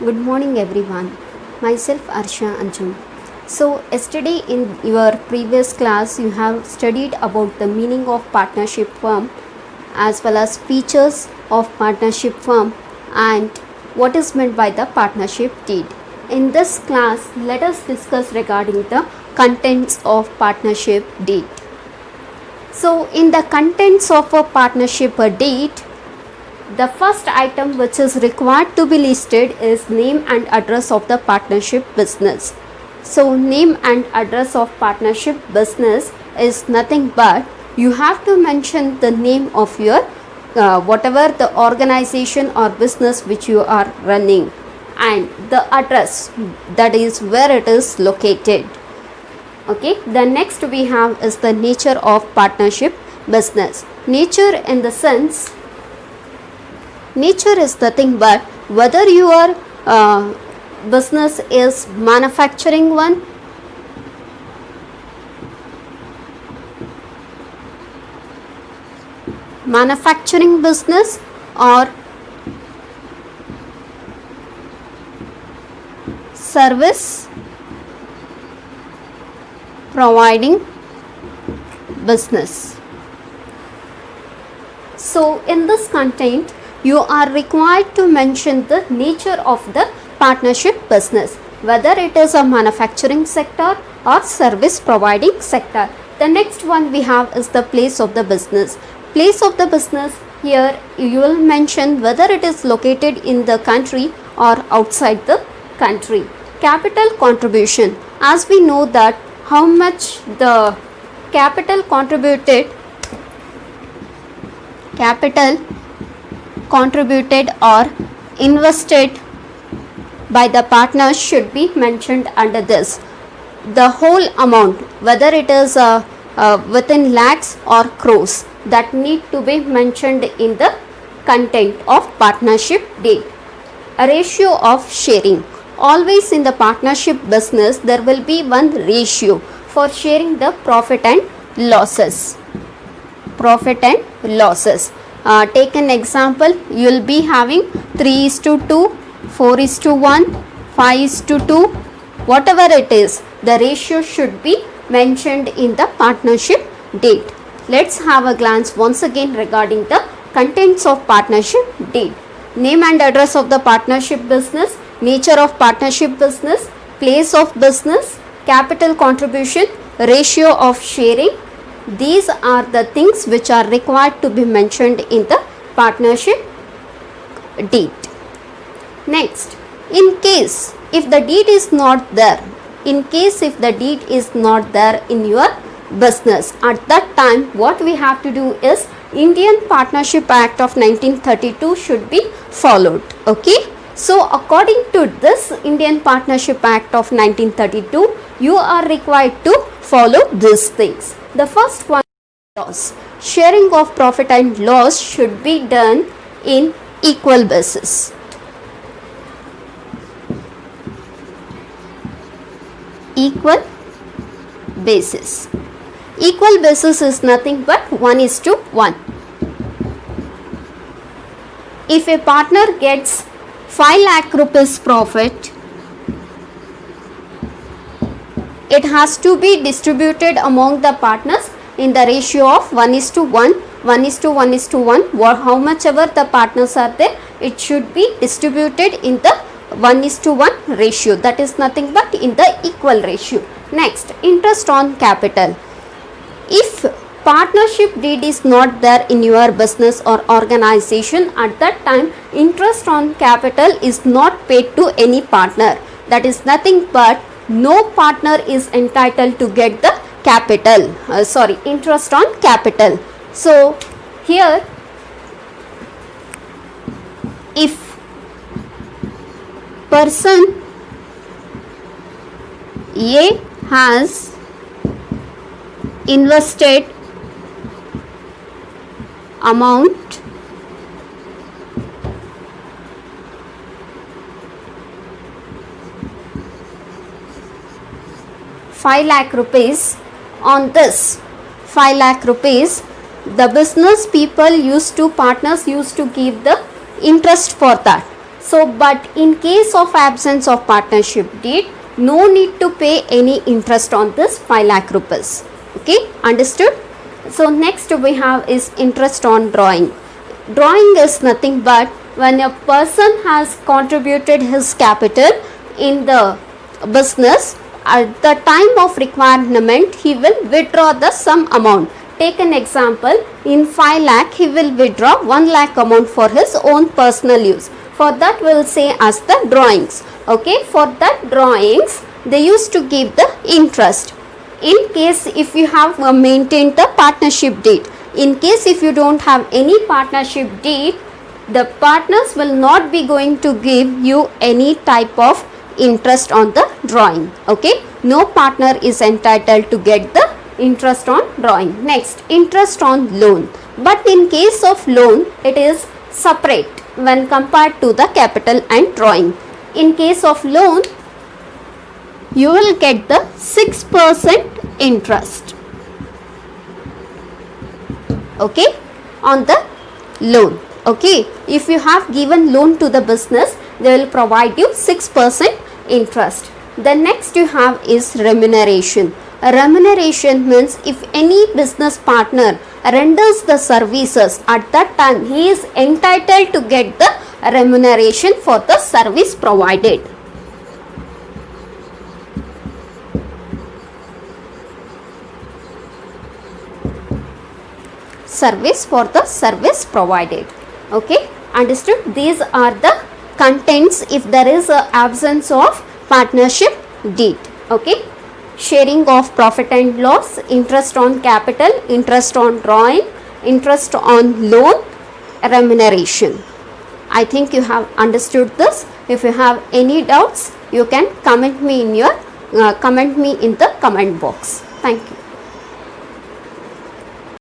Good morning, everyone. Myself Arsha Anjum. So, yesterday in your previous class, you have studied about the meaning of partnership firm as well as features of partnership firm and what is meant by the partnership deed. In this class, let us discuss regarding the contents of partnership deed. So, in the contents of a partnership deed, the first item which is required to be listed is name and address of the partnership business. So, name and address of partnership business is nothing but you have to mention the name of your whatever the organization or business which you are running and the address, that is where it is located. Okay, the next we have is the nature of partnership business. Nature in the sense, nature is nothing but whether your business is manufacturing one, manufacturing business, or service providing business. So in this content you are required to mention the nature of the partnership business, whether it is a manufacturing sector or service providing sector. The next one we have is the place of the business. Place of the business, here you will mention whether it is located in the country or outside the country. Capital contribution, as we know that how much the capital contributed or invested by the partners should be mentioned under this. The whole amount, whether it is within lakhs or crores, that need to be mentioned in the content of partnership deed. A ratio of sharing. Always in the partnership business there will be one ratio for sharing the profit and losses. Take an example, you will be having 3:2, 4:1, 5:2, whatever it is, the ratio should be mentioned in the partnership deed. Let's have a glance once again regarding the contents of partnership deed. Name and address of the partnership business, nature of partnership business, place of business, capital contribution, ratio of sharing. These are the things which are required to be mentioned in the partnership deed. Next, in case if the deed is not there, in your business, at that time what we have to do is Indian Partnership Act of 1932 should be followed. Okay, so according to this Indian Partnership Act of 1932, you are required to follow these things. The first one, loss. Sharing of profit and loss should be done in equal basis. Equal basis is nothing but 1:1. If a partner gets 5 lakh rupees profit, it has to be distributed among the partners in the ratio of 1:1, 1:1:1. How much ever the partners are there, it should be distributed in the 1:1 ratio. That is nothing but in the equal ratio. Next, interest on capital. If partnership deed is not there in your business or organization, at that time interest on capital is not paid to any partner. That is nothing but no partner is entitled to get the interest on capital. So here, if person A has invested amount ₹5 lakh on this 5 lakh rupees, the business people partners used to give the interest for that. So but in case of absence of partnership deed, no need to pay any interest on this 5 lakh rupees. Okay, understood? So next we have is interest on drawing. Drawing is nothing but when a person has contributed his capital in the business, at the time of requirement he will withdraw the sum amount. Take an example, in 5 lakh he will withdraw 1 lakh amount for his own personal use. For that we will say as the drawings. Okay, for that drawings they used to give the interest. In case if you have maintained the partnership deed, in case if you don't have any partnership deed, the partners will not be going to give you any type of interest on the drawing. Okay, no partner is entitled to get the interest on drawing. Next, interest on loan. But in case of loan, it is separate when compared to the capital and drawing. In case of loan, you will get the 6% interest. Okay, on the loan. Okay, if you have given loan to the business, they will provide you 6% interest. The next you have is remuneration. Remuneration means if any business partner renders the services, at that time he is entitled to get the remuneration for the service provided. Service for the service provided. Okay, understood? These are the contents if there is a absence of partnership deed. Okay, sharing of profit and loss, interest on capital, interest on drawing, interest on loan, remuneration. I think you have understood this. If you have any doubts, you can comment me in the comment box. Thank you.